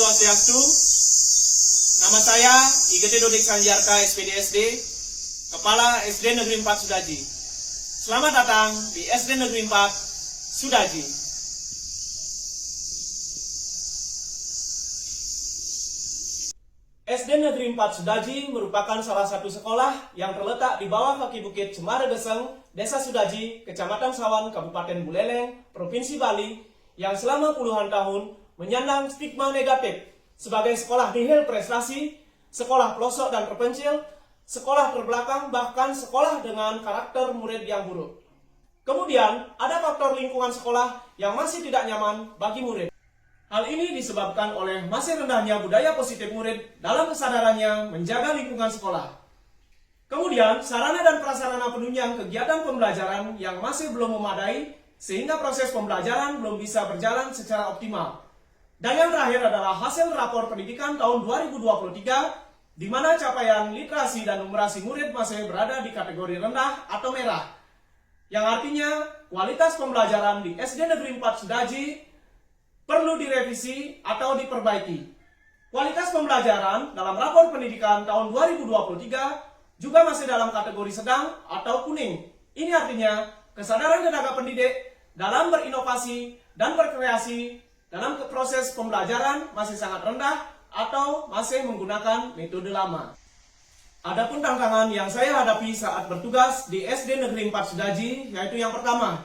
Swastiastu. Nama saya IGT Dodik Sanjarka SPDSD, Kepala SD Negeri 4 Sudaji. Selamat datang di SD Negeri 4 Sudaji. SD Negeri 4 Sudaji merupakan salah satu sekolah yang terletak di bawah kaki bukit Cemara Geseng, Desa Sudaji, Kecamatan Sawan, Kabupaten Buleleng, Provinsi Bali, yang selama puluhan tahun menyandang stigma negatif sebagai sekolah nihil prestasi, sekolah pelosok dan terpencil, sekolah terbelakang, bahkan sekolah dengan karakter murid yang buruk. Kemudian, ada faktor lingkungan sekolah yang masih tidak nyaman bagi murid. Hal ini disebabkan oleh masih rendahnya budaya positif murid dalam kesadarannya menjaga lingkungan sekolah. Kemudian, sarana dan prasarana penunjang kegiatan pembelajaran yang masih belum memadai, sehingga proses pembelajaran belum bisa berjalan secara optimal. Dan yang terakhir adalah hasil rapor pendidikan tahun 2023, di mana capaian literasi dan numerasi murid masih berada di kategori rendah atau merah. Yang artinya, kualitas pembelajaran di SD Negeri 4 Sudaji perlu direvisi atau diperbaiki. Kualitas pembelajaran dalam rapor pendidikan tahun 2023 juga masih dalam kategori sedang atau kuning. Ini artinya, kesadaran tenaga pendidik dalam berinovasi dan berkreasi dalam proses pembelajaran masih sangat rendah atau masih menggunakan metode lama. Adapun tantangan yang saya hadapi saat bertugas di SD Negeri 4 Sudaji, yaitu yang pertama,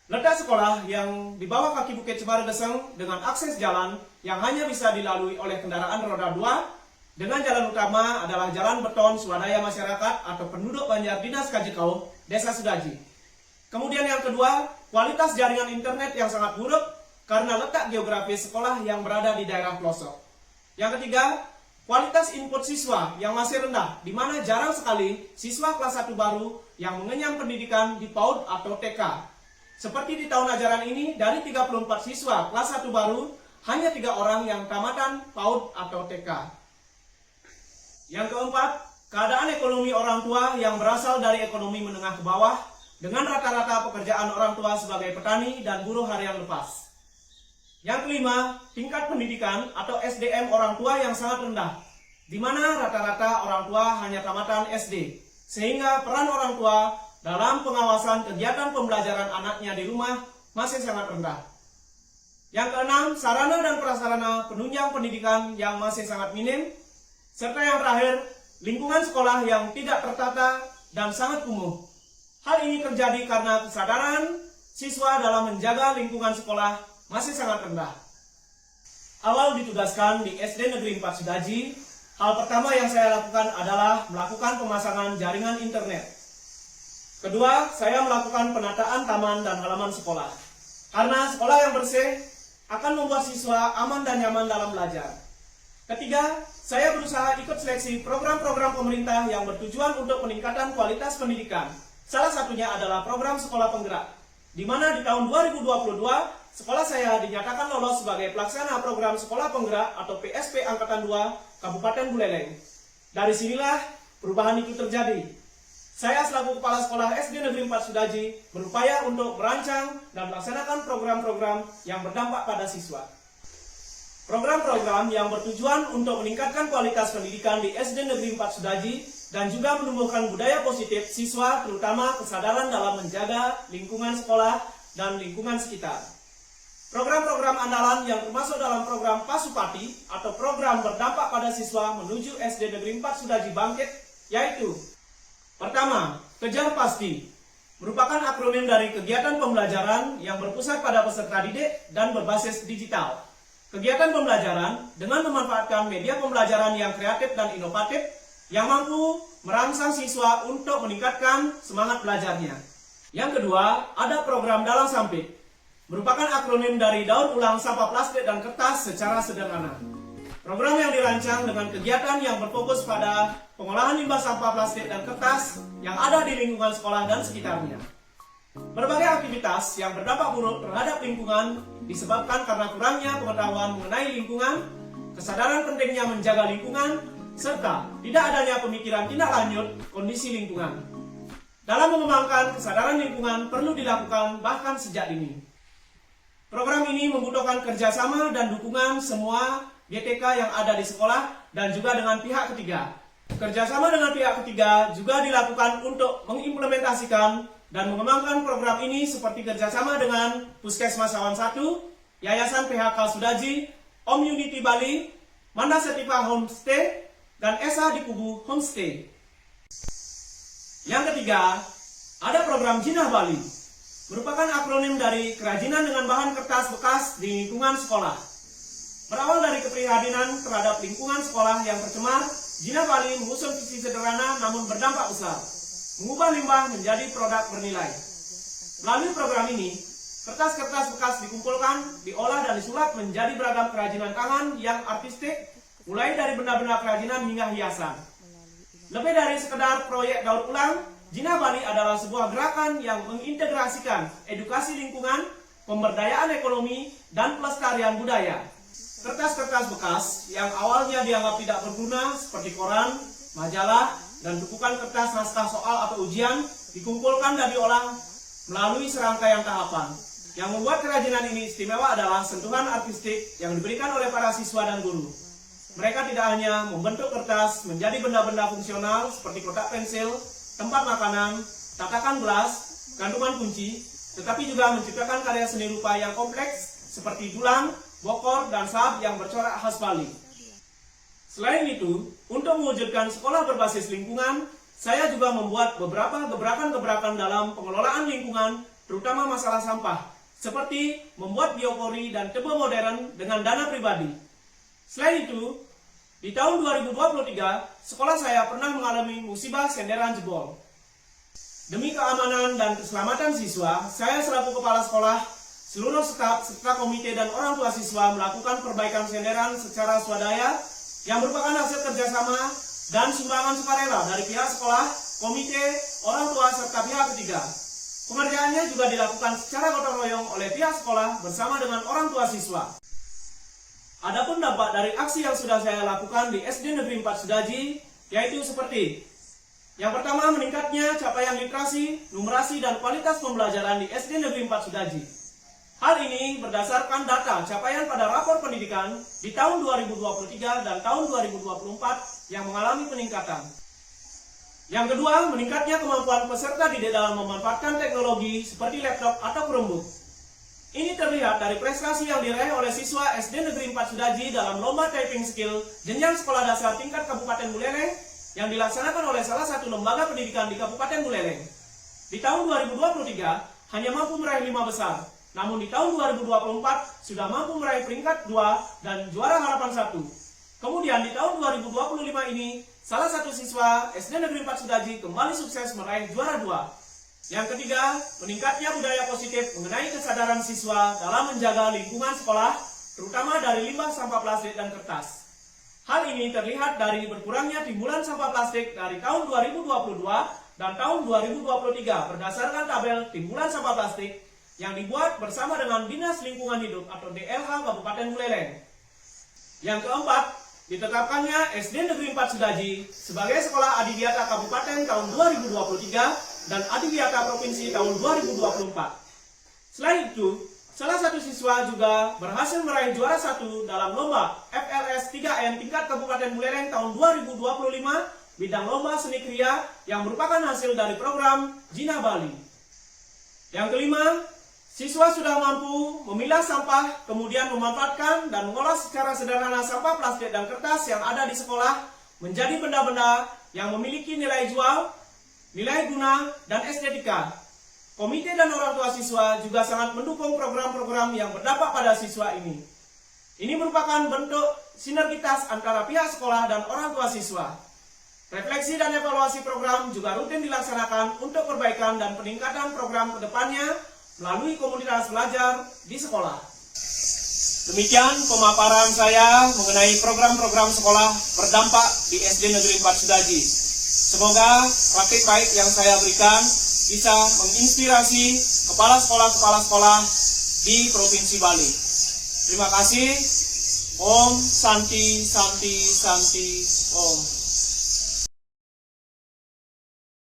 letak sekolah yang di bawah kaki bukit Cemara Geseng dengan akses jalan yang hanya bisa dilalui oleh kendaraan roda 2, dengan jalan utama adalah jalan beton swadaya masyarakat atau penduduk Banjar Dinas Kajikau, Desa Sudaji. Kemudian yang kedua, kualitas jaringan internet yang sangat buruk karena letak geografis sekolah yang berada di daerah pelosok. Yang ketiga, kualitas input siswa yang masih rendah, di mana jarang sekali siswa kelas 1 baru yang mengenyam pendidikan di PAUD atau TK. Seperti di tahun ajaran ini, dari 34 siswa kelas 1 baru, hanya 3 orang yang tamatan PAUD atau TK. Yang keempat, keadaan ekonomi orang tua yang berasal dari ekonomi menengah ke bawah, dengan rata-rata pekerjaan orang tua sebagai petani dan buruh harian lepas. Yang kelima, tingkat pendidikan atau SDM orang tua yang sangat rendah, di mana rata-rata orang tua hanya tamatan SD, sehingga peran orang tua dalam pengawasan kegiatan pembelajaran anaknya di rumah masih sangat rendah. Yang keenam, sarana dan prasarana penunjang pendidikan yang masih sangat minim, serta yang terakhir, lingkungan sekolah yang tidak tertata dan sangat kumuh. Hal ini terjadi karena kesadaran siswa dalam menjaga lingkungan sekolah masih sangat rendah. Awal ditugaskan di SD Negeri 4 Sudaji, hal pertama yang saya lakukan adalah melakukan pemasangan jaringan internet. Kedua, saya melakukan penataan taman dan halaman sekolah. Karena sekolah yang bersih akan membuat siswa aman dan nyaman dalam belajar. Ketiga, saya berusaha ikut seleksi program-program pemerintah yang bertujuan untuk peningkatan kualitas pendidikan. Salah satunya adalah program Sekolah Penggerak, di mana di tahun 2022, sekolah saya dinyatakan lolos sebagai pelaksana program Sekolah Penggerak atau PSP Angkatan 2 Kabupaten Buleleng. Dari sinilah perubahan itu terjadi. Saya selaku Kepala Sekolah SD Negeri 4 Sudaji berupaya untuk merancang dan melaksanakan program-program yang berdampak pada siswa. Program-program yang bertujuan untuk meningkatkan kualitas pendidikan di SD Negeri 4 Sudaji dan juga menumbuhkan budaya positif siswa, terutama kesadaran dalam menjaga lingkungan sekolah dan lingkungan sekitar. Program-program andalan yang termasuk dalam program Pasupati atau program berdampak pada siswa menuju SD Negeri 4 Sudaji Bangkit, yaitu pertama, Kejar Pasti, merupakan akronim dari kegiatan pembelajaran yang berpusat pada peserta didik dan berbasis digital. Kegiatan pembelajaran dengan memanfaatkan media pembelajaran yang kreatif dan inovatif yang mampu merangsang siswa untuk meningkatkan semangat belajarnya. Yang kedua, ada program Dalang Sampit, merupakan akronim dari daur ulang sampah plastik dan kertas secara sederhana. Program yang dirancang dengan kegiatan yang berfokus pada pengolahan limbah sampah plastik dan kertas yang ada di lingkungan sekolah dan sekitarnya. Berbagai aktivitas yang berdampak buruk terhadap lingkungan disebabkan karena kurangnya pengetahuan mengenai lingkungan, kesadaran pentingnya menjaga lingkungan, serta tidak adanya pemikiran tindak lanjut kondisi lingkungan. Dalam mengembangkan kesadaran lingkungan perlu dilakukan bahkan sejak dini. Program ini membutuhkan kerjasama dan dukungan semua GTK yang ada di sekolah dan juga dengan pihak ketiga. Kerjasama dengan pihak ketiga juga dilakukan untuk mengimplementasikan dan mengembangkan program ini seperti kerjasama dengan Puskesmas Sawan 1, Yayasan PHK Sudaji, Om Unity Bali, Manda Setiva Homestay, dan Esa di Kubu Homestay. Yang ketiga, ada program Jinah Bali, merupakan akronim dari kerajinan dengan bahan kertas bekas di lingkungan sekolah. Berawal dari keprihatinan terhadap lingkungan sekolah yang tercemar, Jinah Bali mengusung visi sederhana namun berdampak besar, mengubah limbah menjadi produk bernilai. Melalui program ini, kertas-kertas bekas dikumpulkan, diolah dan disulap menjadi beragam kerajinan tangan yang artistik, mulai dari benda-benda kerajinan hingga hiasan. Lebih dari sekedar proyek daur ulang, Jinah Bali adalah sebuah gerakan yang mengintegrasikan edukasi lingkungan, pemberdayaan ekonomi, dan pelestarian budaya. Kertas-kertas bekas yang awalnya dianggap tidak berguna seperti koran, majalah, dan tumpukan kertas naskah soal atau ujian dikumpulkan dan diolah melalui serangkaian tahapan. Yang membuat kerajinan ini istimewa adalah sentuhan artistik yang diberikan oleh para siswa dan guru. Mereka tidak hanya membentuk kertas menjadi benda-benda fungsional seperti kotak pensil, tempat makanan, tatakan gelas, gantungan kunci, tetapi juga menciptakan karya seni rupa yang kompleks seperti dulang, bokor, dan sahab yang bercorak khas Bali. Selain itu, untuk mewujudkan sekolah berbasis lingkungan, saya juga membuat beberapa gebrakan-gebrakan dalam pengelolaan lingkungan, terutama masalah sampah, seperti membuat biopori dan tebe modern dengan dana pribadi. Selain itu, di tahun 2023, sekolah saya pernah mengalami musibah senderan jebol. Demi keamanan dan keselamatan siswa, saya selaku kepala sekolah, seluruh staf, serta komite dan orang tua siswa melakukan perbaikan senderan secara swadaya yang merupakan hasil kerjasama dan sumbangan sukarela dari pihak sekolah, komite, orang tua, serta pihak ketiga. Pengerjaannya juga dilakukan secara gotong royong oleh pihak sekolah bersama dengan orang tua siswa. Adapun dampak dari aksi yang sudah saya lakukan di SD Negeri 4 Sudaji, yaitu seperti: yang pertama, meningkatnya capaian literasi, numerasi, dan kualitas pembelajaran di SD Negeri 4 Sudaji. Hal ini berdasarkan data capaian pada rapor pendidikan di tahun 2023 dan tahun 2024 yang mengalami peningkatan. Yang kedua, meningkatnya kemampuan peserta didik dalam memanfaatkan teknologi seperti laptop atau Chromebook. Ini terlihat dari prestasi yang diraih oleh siswa SD Negeri 4 Sudaji dalam lomba typing skill jenjang sekolah dasar tingkat Kabupaten Buleleng yang dilaksanakan oleh salah satu lembaga pendidikan di Kabupaten Buleleng. Di tahun 2023 hanya mampu meraih 5 besar, namun di tahun 2024 sudah mampu meraih peringkat 2 dan juara harapan 1. Kemudian di tahun 2025 ini, salah satu siswa SD Negeri 4 Sudaji kembali sukses meraih juara 2. Yang ketiga, meningkatnya budaya positif mengenai kesadaran siswa dalam menjaga lingkungan sekolah, terutama dari limbah sampah plastik dan kertas. Hal ini terlihat dari berkurangnya timbulan sampah plastik dari tahun 2022 dan tahun 2023 berdasarkan tabel timbulan sampah plastik yang dibuat bersama dengan Dinas Lingkungan Hidup atau DLH Kabupaten Buleleng. Yang keempat, ditetapkannya SD Negeri 4 Sudaji sebagai sekolah adiwiyata Kabupaten tahun 2023 dan adiwiyata Provinsi tahun 2024. Selain itu, salah satu siswa juga berhasil meraih juara 1 dalam lomba FLS 3N tingkat Kabupaten Buleleng tahun 2025 bidang lomba seni kriya yang merupakan hasil dari program Jinah Bali. Yang kelima, siswa sudah mampu memilah sampah, kemudian memanfaatkan dan mengolah secara sederhana sampah plastik dan kertas yang ada di sekolah menjadi benda-benda yang memiliki nilai jual, nilai guna, dan estetika. Komite dan orang tua siswa juga sangat mendukung program-program yang berdampak pada siswa ini. Ini merupakan bentuk sinergitas antara pihak sekolah dan orang tua siswa. Refleksi dan evaluasi program juga rutin dilaksanakan untuk perbaikan dan peningkatan program ke depannya melalui komunitas belajar di sekolah. Demikian pemaparan saya mengenai program-program sekolah berdampak di SD Negeri 4 Sudaji. Semoga praktik baik yang saya berikan bisa menginspirasi kepala sekolah di Provinsi Bali. Terima kasih. Om Santi Santi Santi Om.